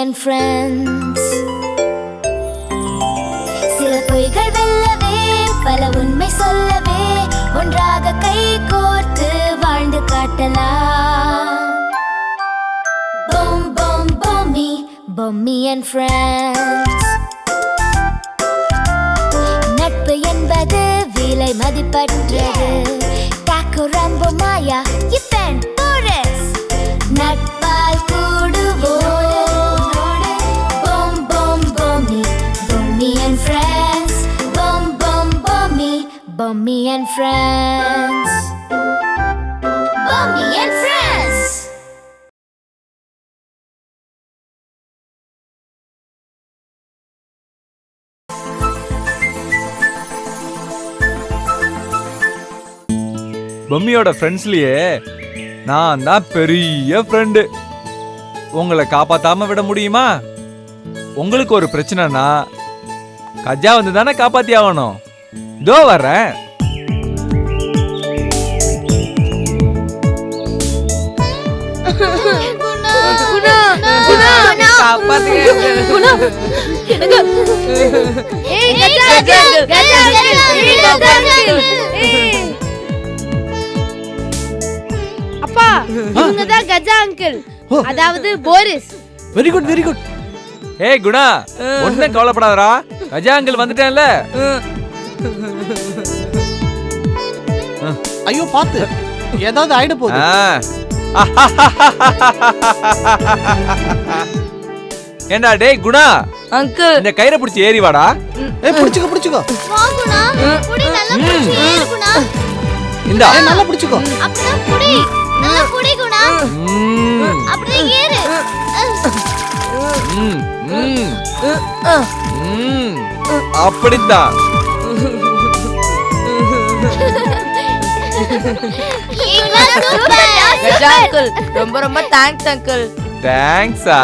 and friends. சில பொய்கள் வெல்லவே பல உண்மை சொல்லவே ஒன்றாக கை கோர்த்து வாழ்ந்து காட்டலாம். Boom boom Bommi, Bommi and friends. நட்பு என்பது விலை மதிப்பற்றது. Taco Rambo Maya, Ethan Boris. நட்பால் கூடுவோம். Boom boom Bommi, Bommi and friends. Boom boom Bommi, Bommi and friends. Bommi and friends. பொம்மியோட ஃப்ரெண்ட்ஸ்லயே நான் தான் பெரிய ஃப்ரெண்டு. உங்களை காப்பாத்தாம விட முடியுமா? உங்களுக்கு ஒரு பிரச்சனைனா கஜா வந்து தானே காப்பாத்தி ஆகணும். இதோ வர்றேன். அப்பா, இவங்க தான் கஜா அங்கிள், அதாவது Boris. Very good very good. ஏய் குணா, ஒண்ணும் கவலைப்படாதடா, கஜா அங்கிள் வந்துட்டேன்ல. ஐயோ பாத்து, ஏதாவது ஆயிட போகுது. ஏண்டா டேய் குணா, அங்கிள் இந்த கயிறை பிடிச்சி ஏறி வாடா. ஏய் புடிச்சுக்கோ புடிச்சுக்கோ. வா குணா, புடி நல்லா புடி ஏறு குணா. இந்தா நல்லா புடிச்சுக்கோ. அப்படியே புடி, நல்லா புடி குணா. அப்படியே ஏறு. அப்படித்தான். கஜா அங்கிள், ரொம்ப ரொம்ப தேங்க்ஸ் அங்கிள். தேங்க்ஸா?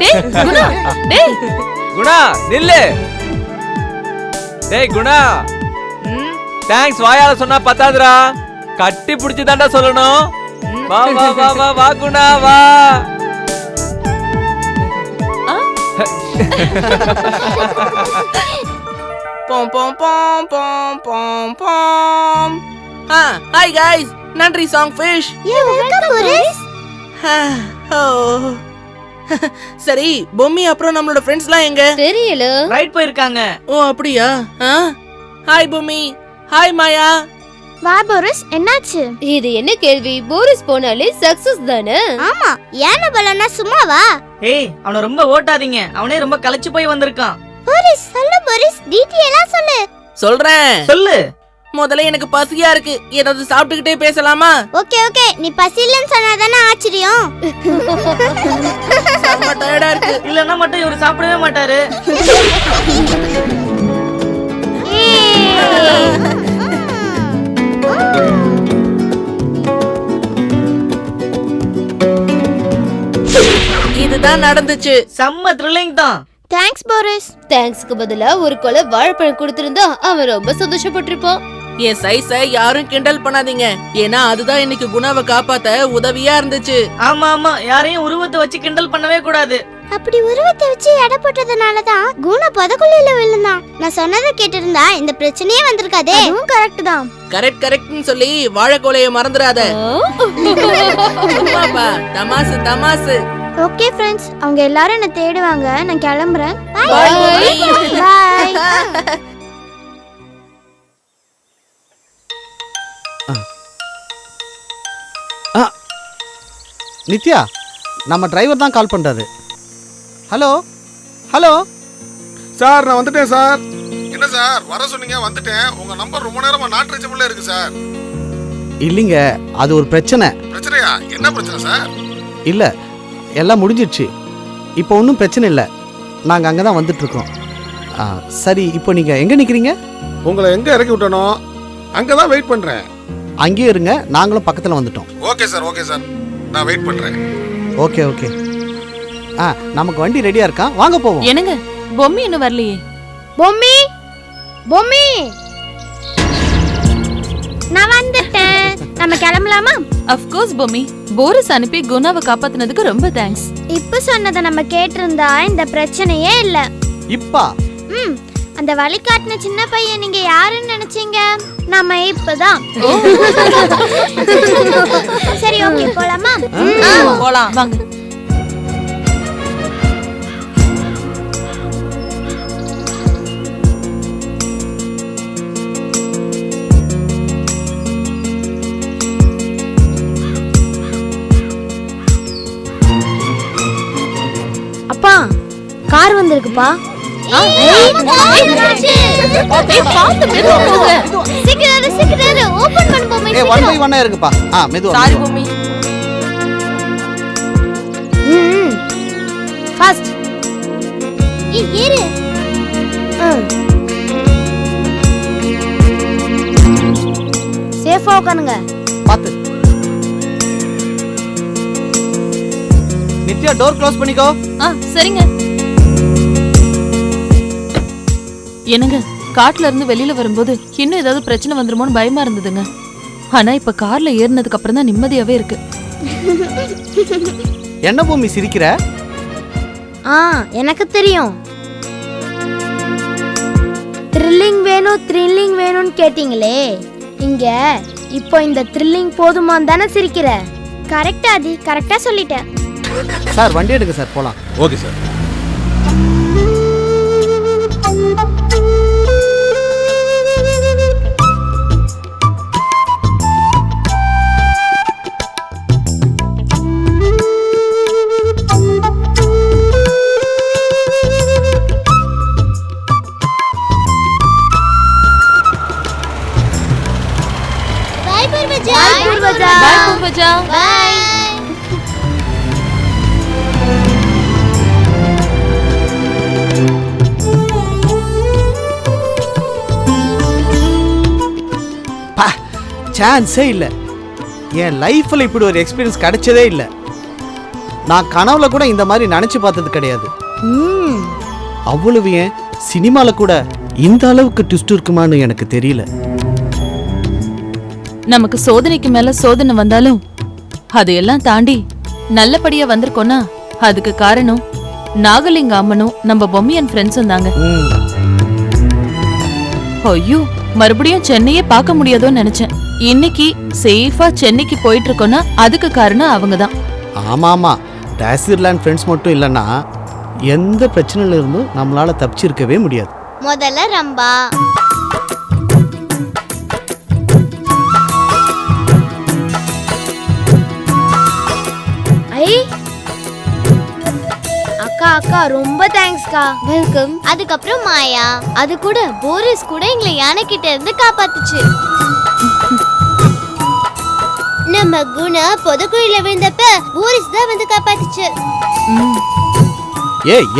டேய் குணா, டேய் குணா நில்லு. டேய் குணா, தேங்க்ஸ் வாயால சொன்னா பத்தாதுடா, கட்டி பிடிச்சு தாண்டா சொல்லணும். வா வா வா வா வா குணா வா. Pom pom pom pom pom pom. Hi guys, நன்றி song fish. Yeah, welcome Boris. Oh. சரி, பொம்மி அப்புறம் நம்மளோட ஃப்ரெண்ட்ஸ்லாம் எங்க? தெரியல. ரைட் போயிருக்காங்க. ஓ அப்படியா? ஹாய் பொம்மி. ஹாய் மாயா. வா போரிஸ், என்னாச்சு? இது என்ன கேள்வி? போரிஸ் போனாலே சக்சஸ் தானே? ஆமா, ஏன பலனா சும்மாவா? ஏய், அவனை ரொம்ப ஓட்டாதீங்க, அவனே ரொம்ப களைச்சு போய் வந்திருக்கான். போரிஸ் சொல்லு போரிஸ், டீடைலா சொல்லு. சொல்றேன். சொல்லு. முதல்ல எனக்கு பசியா இருக்கு, ஏதாவது சாப்பிட்டுக்கிட்டே பேசலாமா? ஓகே ஓகே, நீ பசி இல்லன்னு சொன்னாதானே ஆச்சரியம். ரொம்ப டயர்டா இருக்கு. இல்லன்னா மட்டும் இவரு சாப்பிடவே மாட்டாரு. இதுதான் நடந்துச்சு. செம்ம த்ரில்லிங் தான். Thanks Boris. தேங்க்ஸ்க்கு பதிலா ஒரு கொலை வாழைப்பழம் கொடுத்திருந்தா அவன் ரொம்ப சந்தோஷப்பட்டிருப்பான். என் சைஸ யாரும் கிண்டல் பண்ணாதீங்க, ஏன்னா அதுதான் இன்னைக்கு குணாவை காப்பாத்த உதவியா இருந்துச்சு. ஆமா ஆமா, யாரையும் உருவத்தை வச்சு கிண்டல் பண்ணவே கூடாது. அப்படி உருவத்தை வச்சு எடை போட்டதுனாலதான் குணா புதக்குழியில விழுந்தான். நான் சொன்னதை கேட்டிருந்தா இந்த பிரச்சனையே வந்திருக்காதே. அதுவும் கரெக்ட் தான். கரெக்ட் கரெக்ட்னு சொல்லி வாழைக்கோலைய மறந்துடாத. சும்மாப்பா, தமாசு தமாசு. ஓகே ஃப்ரெண்ட்ஸ், அவங்க எல்லாரும் என்ன தேடுவாங்க. நான் கிளம்புறேன். Bye. பாய். நித்யா, நம்ம டிரைவர் தான் கால் பண்றாரு. ஹலோ ஹலோ சார், நான் வந்துட்டேன் சார். என்ன சார் வர சொன்னீங்க, வந்துட்டேன். உங்க நம்பர் ரொம்ப நேரமா நாட் ரீச்சபிள்ல இருக்கு சார். இல்லைங்க, அது ஒரு பிரச்சனை. பிரச்சனையா? என்ன பிரச்சனை சார்? இல்ல, எல்லாம் முடிஞ்சிடுச்சு. இப்போ ஒன்றும் பிரச்சனை இல்லை. நாங்கள் அங்கே தான் வந்துட்டு இருக்கோம். சரி, இப்போ நீங்க எங்க நிக்கிறீங்க? உங்களை எங்க இறக்கி விட்டனோ அங்கதான் வெயிட் பண்றேன். அங்கேயே இருங்க, நாங்களும் பக்கத்தில் வந்துட்டோம். ஓகே சார், ஓகே சார், நான் வெயிட் பண்றேன். Okay okay. நமக்கு வண்டி ரெடியா இருக்கான், வாங்க போவோம். என்னங்க, பொம்மி இன்னும் வரலையே? பொம்மி பொம்மி, நான் வந்துட்டேன். நம்ம கிளம்பலாமா? Of course Bommi. போரிஸ் அனுப்பி குணாவை காப்பாத்துனதுக்கு ரொம்ப தேங்க்ஸ். இப்ப சொன்னதை நம்ம கேட்டிருந்தா இந்த பிரச்சனையே இல்ல. இப்பா அந்த வழிகாட்டின சின்ன பையன் நீங்க யாருன்னு நினைச்சீங்க? நம்ம இப்பதான். சரி ஓகே போலாமா? போலாம் வாங்க. அப்பா கார் வந்திருக்குப்பா. சீக்கிரம் ஓபன் பண்ணு பொம்மி. ஏ 1 by 1 இருக்குப்பா. மெதுவா. சாரி பொம்மி. ஃபாஸ்ட். ஏறு. சேஃபா உட்காருங்க. பாத்து. நித்யா டோர் க்ளோஸ் பண்ணிக்கோ. சரிங்க. என்னங்க காட்டுல இருந்து வெளியில வரும்போது இன்னும் ஏதாவது பிரச்சனை வந்துருமோன்னு பயமா இருந்ததுங்க. ஆனா இப்ப கார்ல ஏறினதுக்கு அப்புறம் தான் நிம்மதியாவே இருக்கு. என்ன பூமி சிரிக்கிற? எனக்கு தெரியும். த்ரில்லிங் வேணும்னு கேட்டீங்களே, இங்க இப்போ இந்த த்ரில்லிங் போதுமான்னு தானே சிரிக்கிற? கரெக்டா ஆதி, கரெக்டா சொல்லிட்டேன். சார் வண்டி எடுங்க சார் போலாம். Okay sir. Bye Purvaja. Bye Purvaja. Bye. சான்ஸே இல்லை. என் லைஃப்பில் இப்படி ஒரு எக்ஸ்பீரியன்ஸ் கிடைச்சதே இல்லை. நான் கனவுல கூட இந்த மாதிரி நினச்சி பார்த்தது கிடையாது. அவ்வளவு ஏன் சினிமாவில் கூட இந்த அளவுக்கு ட்விஸ்ட் இருக்குமான்னு எனக்கு தெரியல. நமக்கு சோதனைக்கு மேல சோதனை வந்தாலும் அதையெல்லாம் தாண்டி நல்லபடியா வந்திருக்கோன்னா அதுக்கு காரணம் நாகலிங்க அம்மனும் நம்ம பொம்மியன் ஃப்ரெண்ட்ஸும் தாங்க. ஐயோ மறுபடியும் சென்னையே பார்க்க முடியாதோன்னு நினைச்சேன். இன்னைக்கு சேஃபா சென்னைக்கு போயிட்டு இருக்கோம்னா அதுக்கு காரணம் அவங்க தான். ஆமா ஆமா, டாசிர்லாண்ட் ஃப்ரெண்ட்ஸ் மட்டும் இல்லைன்னா எந்த பிரச்சனையில இருந்தும் நம்மளால தப்பிச்சிருக்கவே முடியாது. முதல்ல ரம்பா, அக்கா ரொம்ப தேங்க்ஸ்க்கா. வெல்கம். அதுக்கப்புறம் மாயா, அது கூட போரிஸ் கூட எங்களை யானை கிட்ட இருந்து காப்பாத்துச்சு. நம்ம குணா பொதக்குழியில விழுந்தப்ப போரிஸ் தான் வந்து காப்பாத்துச்சு.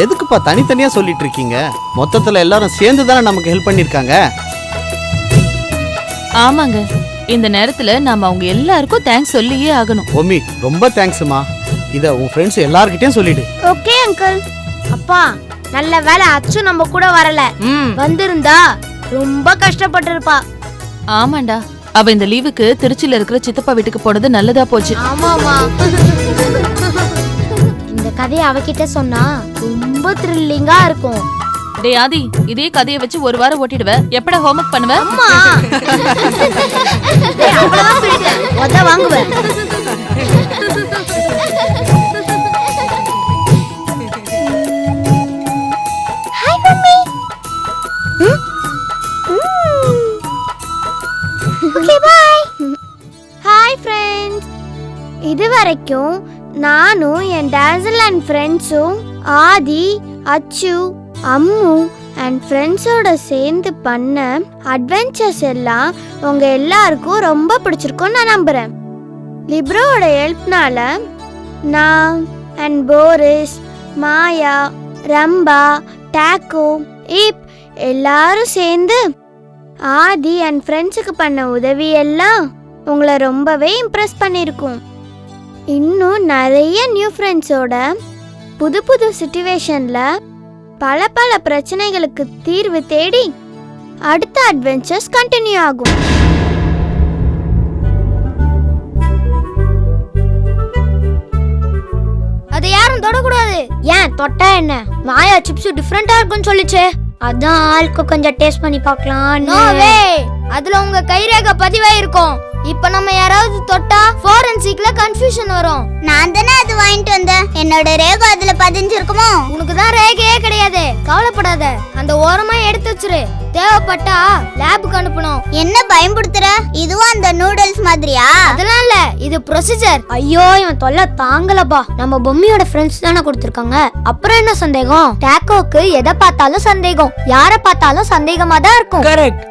எதுக்குப்பா தனித்தனியா சொல்லிட்டு இருக்கீங்க? மொத்தத்துல எல்லாரும் சேர்ந்து தானே நமக்கு ஹெல்ப் பண்ணிருக்காங்க. ஆமாங்க, இந்த நேரத்துல நாம அவங்க எல்லாருக்கும் தேங்க்ஸ் சொல்லியே ஆகணும். பொம்மி ரொம்ப தேங்க்ஸ்மா. இத உன் ஃப்ரெண்ட்ஸ் எல்லார்கிட்டயும் சொல்லிடு. Okay uncle. அப்பா நல்ல வேளை அச்சு நம்ம கூட வரல. வந்திருந்தா ரொம்ப கஷ்டப்பட்டிருப்பா. ஆமாண்டா, அவ இந்த லீவுக்கு திருச்சியில இருக்கிற சித்தப்பா வீட்டுக்கு போனது நல்லதா போச்சு. ஆமாமா. இந்த கதையை அவகிட்ட சொன்னா ரொம்ப த்ரில்லிங்கா இருக்கும். டேய் ஆதி, இதே கதையை வச்சு ஒரு வாரம் ஓட்டிடுவ. எப்படா ஹோம்வொர்க் பண்ணுவ? அம்மா அவ்வளவுதான் சொல்லிட்டேன். உத வாங்குவேன். Hi mummy. Okay bye. Hi friends. இதுவரைக்கும் நானும் என் டாசல் அண்ட் ஃப்ரெண்ட்ஸும் ஆதி, அச்சு, அம்மு அண்ட் ஃப்ரெண்ட்ஸோட சேர்ந்து பண்ண அட்வென்ச்சர்ஸ் எல்லாம் உங்க எல்லாருக்கும் ரொம்ப பிடிச்சிருக்கும்னு நான் நம்புறேன். லிப்ரோவோட ஹெல்ப்னால நான் and Boris, Maya, Rambha, டாக்கோ, ebb எல்லாரும் சேர்ந்து ஆதி அண்ட் ஃப்ரெண்ட்ஸுக்கு பண்ண உதவி எல்லாம் உங்களை ரொம்பவே இம்ப்ரெஸ் பண்ணியிருக்கும். இன்னும் நிறைய நியூ ஃப்ரெண்ட்ஸோட புது புது சிச்சுவேஷனில் பல பல பிரச்சனைகளுக்கு தீர்வு தேடி அடுத்த அட்வென்ச்சர்ஸ் கண்டினியூ ஆகும். ஏன் தொட்டா என்ன? மாயா சிப்ஸ் டிஃபரெண்டா இருக்குன்னு சொல்லிச்சே. அதான் ஆளுக்கு கொஞ்சம் டேஸ்ட் பண்ணி பார்க்கலாம். நோ வே, அதுல உங்க கைரேகை பதிவா இருக்கும். இப்ப நம்ம யாராவது தொட்டா ஃபாரன்சிக்ல கன்ஃபியூஷன் வரும். நான் தானே அது வாங்கிட்டு வந்தேன். என்னோட ரேகை அதுல பதிஞ்சிருக்குமோ? உனக்கு தான் ரேகையே கிடையாது. கவலைப்படாத, அந்த ஓரமா எடுத்து வச்சிரு. தேவைப்பட்டா லேபுக்கு அனுப்பணும். என்ன பயன்படுத்துற? இதுவும் அந்த நூடுல்ஸ் மாதிரியா? அதெல்லாம் இல்ல, இது ப்ரொசீஜர். ஐயோ, இவன் தொல்லை தாங்கலப்பா. நம்ம பொம்மியோட ஃப்ரெண்ட்ஸ் தானே கொடுத்திருக்காங்க, அப்புறம் என்ன சந்தேகம்? டாக்கோக்கு எதை பார்த்தாலும் சந்தேகம், யார பார்த்தாலும் சந்தேகமா தான் இருக்கும். கரெக்ட்.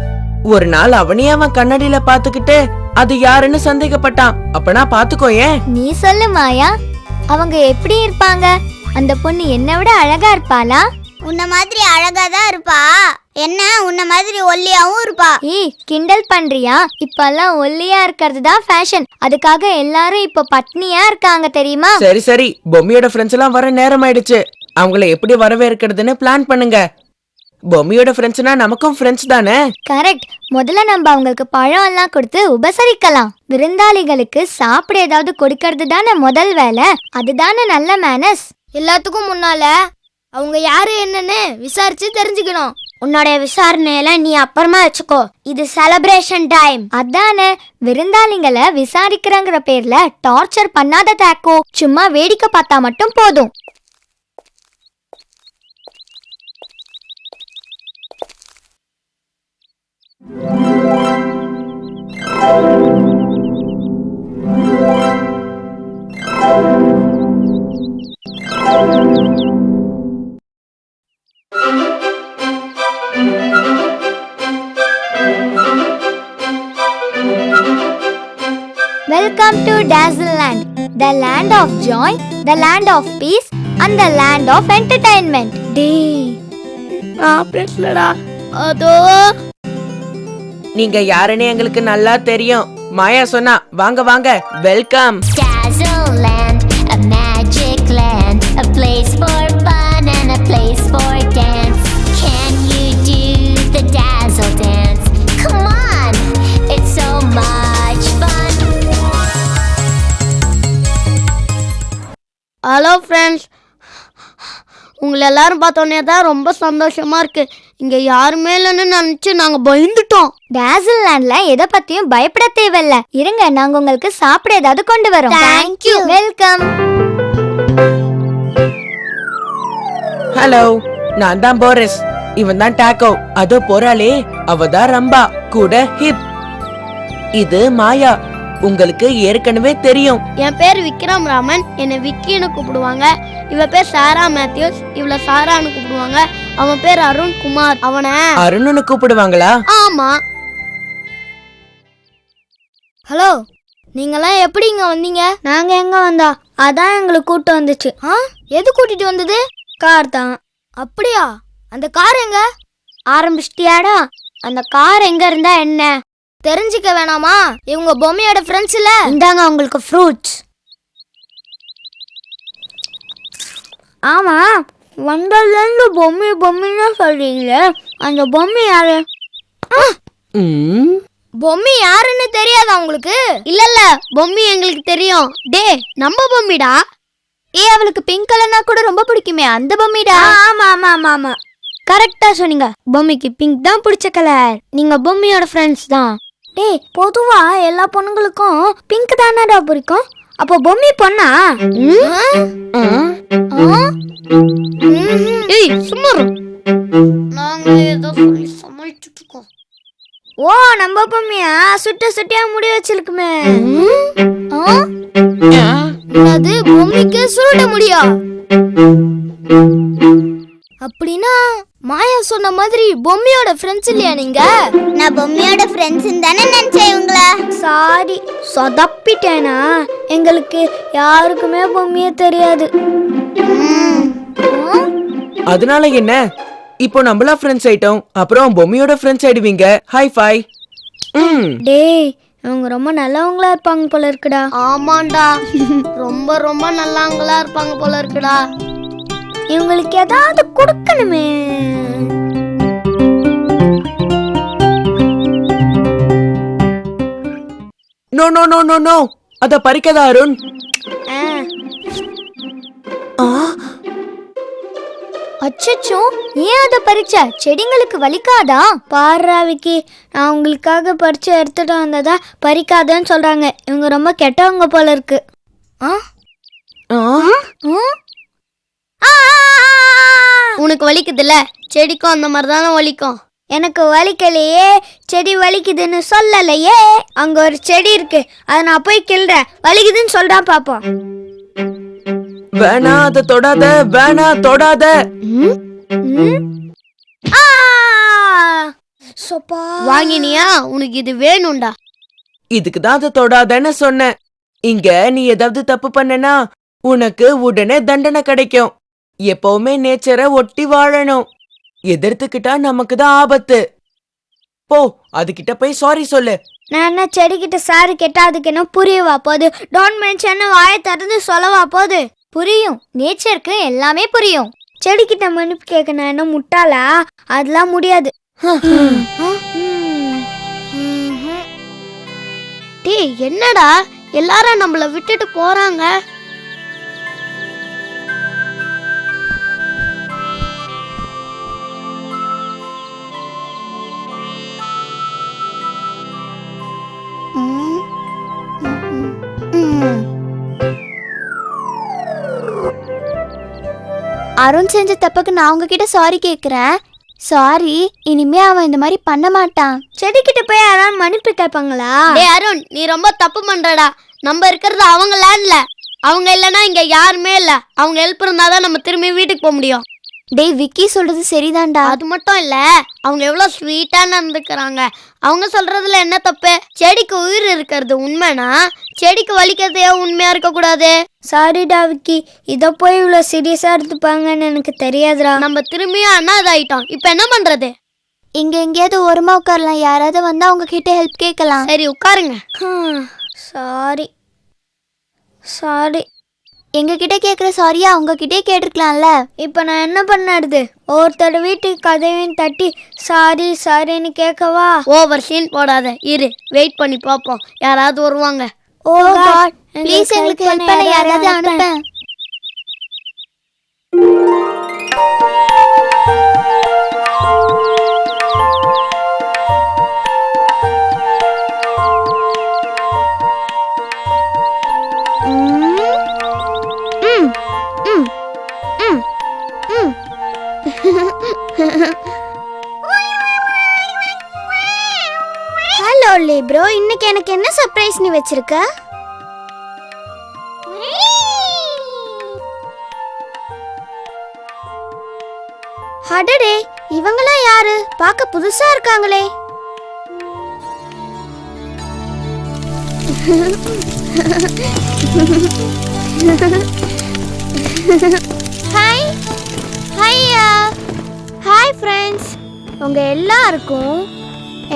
ஒரு நாள் அவனையே அவன் கண்ணாடியில பாத்துக்கிட்டு அது யாருன்னு சந்தேகப்பட்டான். அப்பனா பாத்துக்கோ. ஏன் நீ சொல்லு மாயா, அவங்க எப்படி இருப்பாங்க? அந்த பொண்ணு என்னை விட அழகா இருப்பாளா? உன்ன மாதிரி அழகா தான் இருப்பா. என்ன உன்ன மாதிரி ஒல்லியாவும் இருப்பா. ஏய், கிண்டல் பண்றியா? இப்பெல்லாம் ஒல்லியா இருக்கிறது தான் ஃபேஷன். அதுக்காக எல்லாரும் இப்ப பட்னியா இருக்காங்க தெரியுமா? சரி சரி, பொம்மியோட ஃப்ரெண்ட்ஸ் எல்லாம் வர நேரம் ஆயிடுச்சு. அவங்கள எப்படி வரவேற்கிறதுன்னு பிளான் பண்ணுங்க. பொம்மியோட ஃப்ரெண்ட்ஸ்னா நமக்கும் ஃப்ரெண்ட்ஸ் தானே? கரெக்ட். முதல்ல நம்ம அவங்களுக்கு பழம் எல்லாம் கொடுத்து உபசரிக்கலாம். விருந்தாளிகளுக்கு சாப்பிட ஏதாவது கொடுக்கறது தானே முதல் வேலை. அதுதானே நல்ல மேனஸ். எல்லாத்துக்கும் முன்னால அவங்க யாரு என்னன்னு விசாரிச்சு தெரிஞ்சுக்கணும். உன்னோட விசாரணையெல்லாம் நீ அப்புறமா வச்சுக்கோ. இது செலிப்ரேஷன் டைம். அதானே, விருந்தாளிங்களை விசாரிக்கிறங்கிற பேர்ல டார்ச்சர் பண்ணாத தாக்கோ. சும்மா வேடிக்கை பார்த்தா மட்டும் போதும். Welcome to Dazzleland, the land of joy, the land of peace, and the land of entertainment. பேசலடா. அதோ நீங்க யாருன்னு எங்களுக்கு நல்லா தெரியும். மாயா சொன்னா வாங்க வாங்க, welcome. Dazzleland, a magic land, a place for fun and a place for dance. Can you do the dazzle dance? Come on, it's so much fun. Hello friends, உங்களை எல்லாரும் பார்த்தோன்னே தான் ரொம்ப சந்தோஷமா இருக்கு. இங்க யாருமே இல்லைன்னு நினைச்சு நாங்க பயந்துட்டோம். டேசல் லேண்ட்ல எதை பத்தியும் பயப்பட தேவையில்ல. இருங்க, நாங்க உங்களுக்கு சாப்பிட ஏதாவது கொண்டு வரோம். Thank you. வெல்கம். ஹலோ, நான் தான் போரிஸ். இவன் தான் டாக்கோ. அதோ போறாளே, அவ தான் ரம்பா, கூட ஹிப். இது மாயா, உங்களுக்கு ஏற்கனவே தெரியும். என் பேர் விக்ரம் ராமன். என்னை விக்கின்னு கூப்பிடுவாங்க. இவ பேர் சாரா மேத்யூஸ். இவள சாரான்னு கூப்பிடுவாங்க. அவன் பேர் அருண் குமார். அவனை அருணுன்னு கூப்பிடுவாங்களா? ஆமா. ஹலோ, நீங்களாம் எப்படி இங்க வந்தீங்க? நாங்க எங்க வந்தா? அதான் எங்களை கூட்டு வந்துச்சு. எது கூட்டிட்டு வந்தது? கார் தான். அப்படியா? அந்த கார் எங்க? ஆரம்பிச்சிட்டியாடா? அந்த கார் எங்க இருந்தா என்ன? தெரிஞ்சுக்க வேணாமா? இவங்க பொம்மையோட ஃப்ரெண்ட்ஸ் இல்ல. இந்தாங்க உங்களுக்கு ஃப்ரூட்ஸ். ஆமா, வந்ததுலேருந்து பொம்மை பொம்மைன்னா சொல்றீங்களே, அந்த பொம்மை யாரு? பொம்மை யாருன்னு தெரியாதா உங்களுக்கு? இல்ல இல்ல, பொம்மை எங்களுக்கு தெரியும். டே, நம்ம பொம்மிடா. அவளுக்கு பிங்க் கலர்னா கூட ரொம்ப பிடிக்குமே, அந்த பொம்மிடா. ஆமா ஆமா ஆமா ஆமா, கரெக்டா சொன்னீங்க. பொம்மைக்கு பிங்க் தான் பிடிச்ச கலர். நீங்க பொம்மையோட ஃப்ரெண்ட்ஸ் தான். டே, பொதுவா எல்லா பொண்ணுங்களுக்கும் பிங்க் தானடா பிடிக்கும். அப்போ பொம்மை பொண்ணா? ஏய், சும்மா இரு. நாங்க ஏதோ சொல்லி சமாளிச்சுட்டு இருக்கோம். ஓ, நம்ம பொம்மையா சுட்ட சுட்டியா முடி வச்சிருக்குமே. அது பொம்மைக்கு சுருட்ட முடியா? அப்படின்னா மாயா சொன்ன மாதிரி பொம்மையோட ஃப்ரெண்ட்ஸ் இல்லையா நீங்க? நான் பொம்மையோட ஃப்ரெண்ட்ஸ் தானே நினைச்சேன் இவங்கள. சாரி, சொதப்பிட்டேனா? எங்களுக்கு யாருக்குமே பொம்மையே தெரியாது. அதனால என்ன? இப்போ நம்மளா ஃப்ரெண்ட்ஸ் ஆயிட்டோம். அப்புறம் பொம்மையோட ஃப்ரெண்ட்ஸ் ஆயிடுவீங்க. High five. டேய், இவங்க ரொம்ப நல்லவங்களா இருப்பாங்க போல இருக்குடா. ஆமாண்டா, ரொம்ப ரொம்ப நல்லவங்களா இருப்பாங்க போல இருக்குடா. இவங்களுக்கு ஏதாவது கொடுக்கணுமே. No no no no no, அத பறிக்காத அருண். அச்சச்சோ, ஏன் அதை பறிச்ச? செடிங்களுக்கு வலிக்காதா? பாரு விக்கி, நான் உங்களுக்காக பறிச்சு எடுத்துட்டு வந்ததா பறிக்காதன்னு சொல்றாங்க. இவங்க ரொம்ப கெட்டவங்க போல இருக்கு. உனக்கு வலிக்குதுல்ல, செடிக்கும் அந்த மாதிரி தானே வலிக்கும். எனக்கு வலிக்கலையே, செடி வலிக்குதுன்னு சொல்லலையே. அங்க ஒரு செடி இருக்கு, அதை நான் போய் கிள்றேன். வலிக்குதுன்னு சொல்றான் பாப்போம். வேணா அதை தொடாத, வேணா தொடாத. வாங்கினியா? உனக்கு இது வேணும்டா. இதுக்கு தான் அதை தொடாதன்னு சொன்னேன். இங்க நீ ஏதாவது தப்பு பண்ணனா உனக்கு உடனே தண்டனை கிடைக்கும். எப்பவுமே நேச்சரை ஒட்டி வாழணும். எதிர்த்துக்கிட்டா நமக்கு தான் ஆபத்து. போ, அதுகிட்ட போய் சாரி சொல்லு. நான் என்ன செடிக்கிட்ட சாரி கேட்டா அதுக்கு என்ன புரியவா போகுது? டோன்ட் மென்ஷன் வாயை திறந்து சொல்லவா போகுது? புரியும், நேச்சருக்கு எல்லாமே புரியும். செடிக்கிட்ட மன்னிப்பு கேட்க நான் என்ன முட்டாளா? அதெல்லாம் முடியாது. டேய், என்னடா எல்லாரும் நம்மள விட்டுட்டு போறாங்க? அருண் செஞ்ச தப்புக்கு நான் உங்ககிட்ட சாரி கேக்குறேன். சாரி, இனிமே அவன் இந்த மாதிரி பண்ண மாட்டான். செடிக்கிட்ட போய் யாராவது மன்னிப்பு கேட்பாங்களா? டேய் அருண், நீ ரொம்ப தப்பு பண்றடா. நம்ம இருக்கிறது அவங்க லேண்ட்ல. அவங்க இல்லைன்னா இங்க யாருமே இல்ல. அவங்க ஹெல்ப் இருந்தாதான் நம்ம திரும்பி வீட்டுக்கு போக முடியும். டேய் விக்கி சொல்றது சரிதான்டா. அது மட்டும் இல்ல, அவங்க எவ்வளவு ஸ்வீட்டா நடந்துக்கிறாங்க. அவங்க சொல்றதுல என்ன தப்பு? செடிக்கு உயிர் இருக்கிறது உண்மைனா செடிக்கு வலிக்கிறது ஏன் உண்மையா இருக்க கூடாது? சாரிடா விக்கி, இத போய் இவ்வளவு சீரியஸா எடுத்துப்பாங்கன்னு எனக்கு தெரியாதுடா. நம்ம திரும்பியும் அனாதாயிட்டோம். இப்ப என்ன பண்றது? இங்க எங்கேயாவது ஓரமா உட்காரலாம். யாராவது வந்தா அவங்க கிட்ட ஹெல்ப் கேட்கலாம். சரி, உட்காருங்க. Sorry sorry. எங்க கிட்ட கேக்குற சாரியா அவங்க கிட்டே கேட்டிருக்கலாம்ல. இப்ப நான் என்ன பண்ணது? ஒருத்தர் வீட்டுக்கு கதவையும் தட்டி சாரி சாரின்னு கேட்கவா? ஓவர் சீன் போடாத, இரு, வெயிட் பண்ணி பாப்போம், யாராவது வருவாங்க. ஓ காட், ப்ளீஸ் எங்களுக்கு ஹெல்ப் பண்ண யாராவது அனுப்பு. ஹலோ லிப்ரோ, இன்னைக்கு எனக்கு என்ன சர்ப்ரைஸ் நீ வச்சிருக்க? அடடே, இவங்களாம் யாரு? பார்க்க புதுசா இருக்காங்களே. Hi hi friends. உங்க எல்லாருக்கும்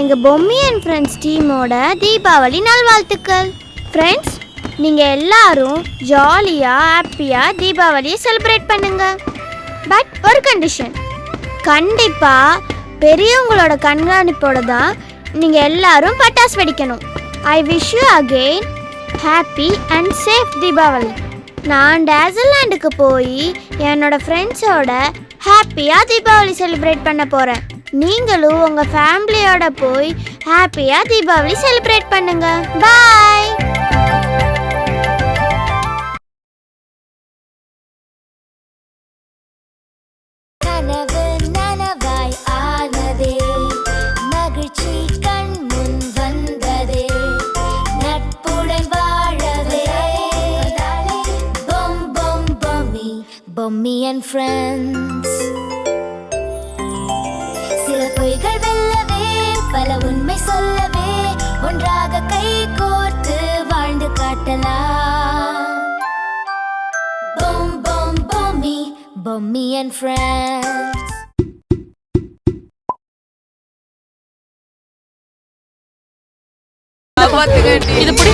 எங்க பொம்மி அண்ட் ஃப்ரெண்ட்ஸ் டீமோட தீபாவளி நல்வாழ்த்துக்கள். ஃப்ரெண்ட்ஸ், நீங்க எல்லாரும் ஜாலியா ஹாப்பியா தீபாவளியை செலிப்ரேட் பண்ணுங்க. பட் ஒரு கண்டிஷன், கண்டிப்பா பெரியவங்களோட கண்காணிப்போட தான் நீங்க எல்லாரும் பட்டாசு வெடிக்கணும். I wish you again happy and safe Deepavali. நான் டேசல்லேண்டுக்கு போய் என்னோட ஃப்ரெண்ட்ஸோட ஹாப்பியா தீபாவளி செலிப்ரேட் பண்ண போறேன். நீங்களும் உங்க ஃபேமிலியோட போய் ஹாப்பியா தீபாவளி செலிப்ரேட் பண்ணுங்க. பாய். கனவு நனவாய் ஆனதே, மகிழ்ச்சி கண் முன் வந்ததே, நட்புடன் வாழவே. பொம் பொம் பொம்மி, பொம்மி அண்ட் ஃப்ரெண்ட்ஸ். சில பொய்கள் வெல்லவே, பல உண்மை சொல்லவே, ஒன்றாக கை கோர்த்து வாழ்ந்து காட்டலாம். பொம் பொம் பொம்மி, பொம்மி அண்ட் ஃப்ரெண்ட்ஸ். இது புடி.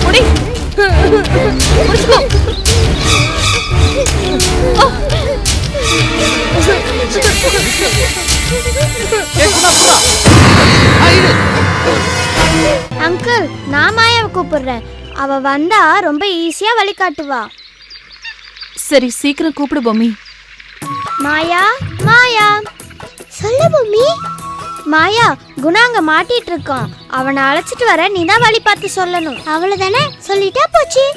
புடி. புடிச்சுக்கோ. அங்கிள், நான் மாயாவை கூப்பிடுறேன். அவ வந்தா ரொம்ப ஈஸியா வழி காட்டுவா. சரி சீக்கிரம் கூப்பிடு பொம்மி. மாயா மாயா சொல்லு பொம்மி. மாயா, குணா அங்க மாட்டிட்டு இருக்கான். அவனை அழைச்சிட்டு வர நீ தான் வழி பார்த்து சொல்லணும். அவ்வளவுதானே, சொல்லிட்டா போச்சு.